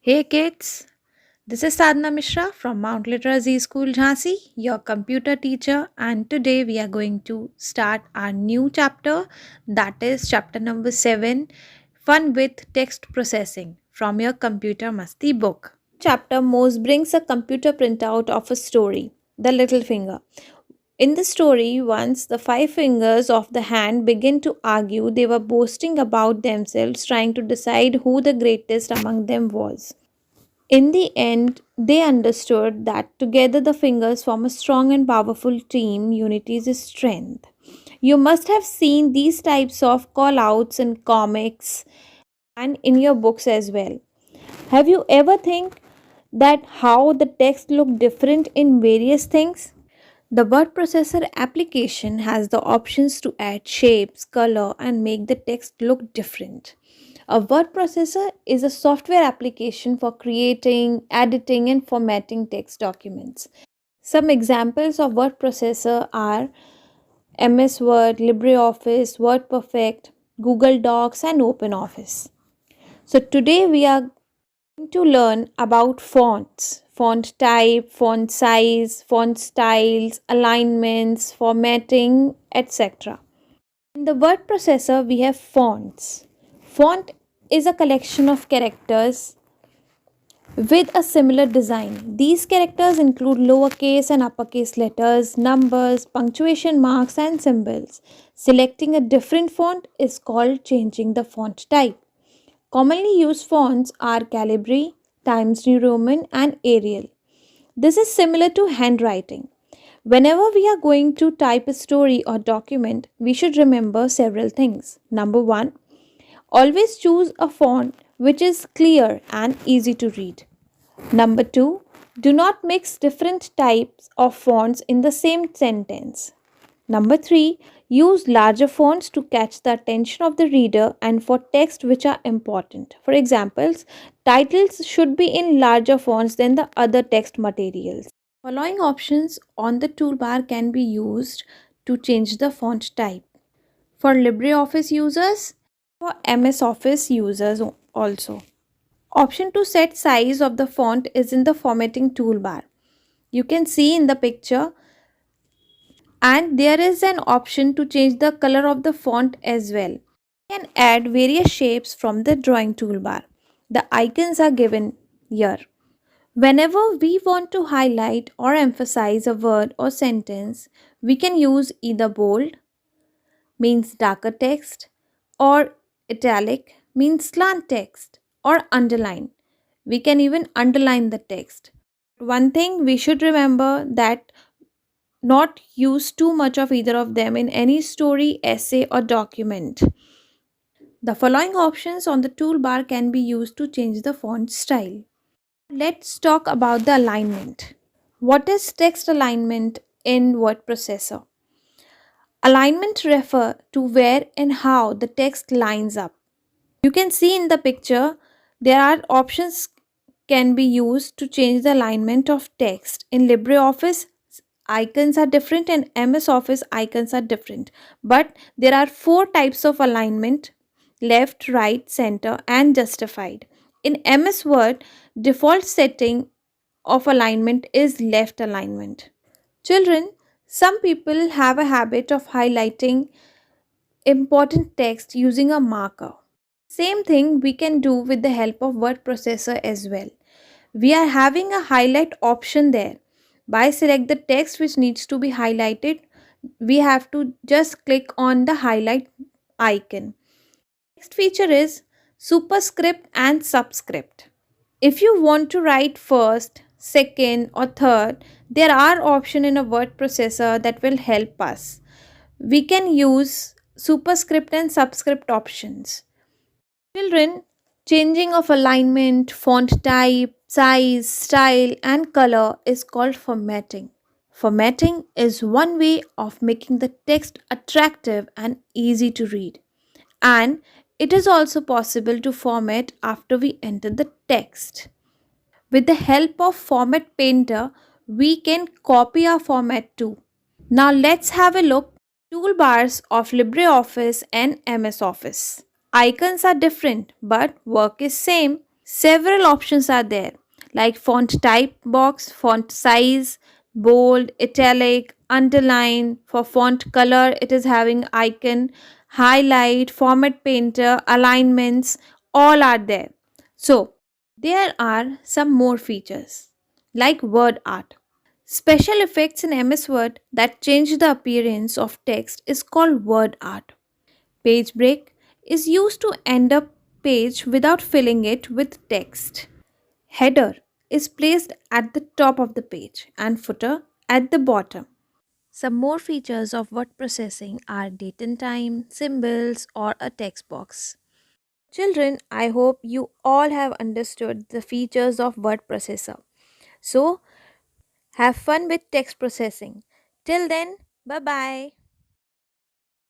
Hey kids, this is Sadhna Mishra from Mount Literacy School Jhansi, your computer teacher, and today we are going to start our new chapter, that is chapter number 7, Fun with Text Processing from your Computer Masti book. Chapter Moose brings a computer printout of a story, The Little Finger. In the story, once the five fingers of the hand begin to argue, they were boasting about themselves, trying to decide who the greatest among them was. In the end, they understood that together the fingers form a strong and powerful team. Unity is strength. You must have seen these types of call outs in comics and in your books as well. Have you ever think that how the text look different in various things? The word processor application has the options to add shapes, color, and make the text look different. A word processor is a software application for creating, editing, and formatting text documents. Some examples of word processor are MS Word, LibreOffice, WordPerfect, Google Docs, and OpenOffice. So today we are going to learn about fonts, font type, font size, font styles, alignments, formatting, etc. In the word processor, we have fonts. Font is a collection of characters with a similar design. These characters include lowercase and uppercase letters, numbers, punctuation marks, and symbols. Selecting a different font is called changing the font type. Commonly used fonts are Calibri, Times New Roman, and Arial. This is similar to handwriting. Whenever we are going to type a story or document, we should remember several things. Number one, always choose a font which is clear and easy to read. Number two, do not mix different types of fonts in the same sentence. Number three, use larger fonts to catch the attention of the reader and for text which are important. For examples, titles should be in larger fonts than the other text materials. Following options on the toolbar can be used to change the font type. For LibreOffice users, for MS Office users also. Option to set size of the font is in the formatting toolbar. You can see in the picture, and there is an option to change the color of the font as well. You can add various shapes from the drawing toolbar. The icons are given here. Whenever we want to highlight or emphasize a word or sentence, we can use either bold, means darker text, or italic, means slant text, or underline. We can even underline the text. One thing we should remember that not use too much of either of them in any story, essay, or document. The following options on the toolbar can be used to change the font style. Let's talk about the alignment. What is text alignment in word processor? Alignment refer to where and how the text lines up. You can see in the picture there are options can be used to change the alignment of text. In LibreOffice, icons are different and MS Office icons are different. But there are four types of alignment: left, right, center, and justified. In MS Word, default setting of alignment is left alignment. Children, some people have a habit of highlighting important text using a marker. Same thing we can do with the help of word processor as well. We are having a highlight option there. By select the text which needs to be highlighted, we have to just click on the highlight icon. Next feature is superscript and subscript. If you want to write first, second, or third, there are options in a word processor that will help us. We can use superscript and subscript options. Children, changing of alignment, font type, size, style, and color is called formatting. Formatting is one way of making the text attractive and easy to read. And it is also possible to format after we enter the text. With the help of Format Painter, we can copy our format too. Now let's have a look at toolbars of LibreOffice and MS Office. Icons are different but work is same. Several options are there like font type box, font size, bold, italic, underline. For font color, it is having icon, highlight, format painter, alignments, all are there. So, there are some more features like word art. Special effects in MS Word that change the appearance of text is called word art. Page break is used to end a page without filling it with text. Header is placed at the top of the page and footer at the bottom. Some more features of word processing are date and time, symbols, or a text box. Children, I hope you all have understood the features of word processor. So, have fun with text processing. Till then, bye bye.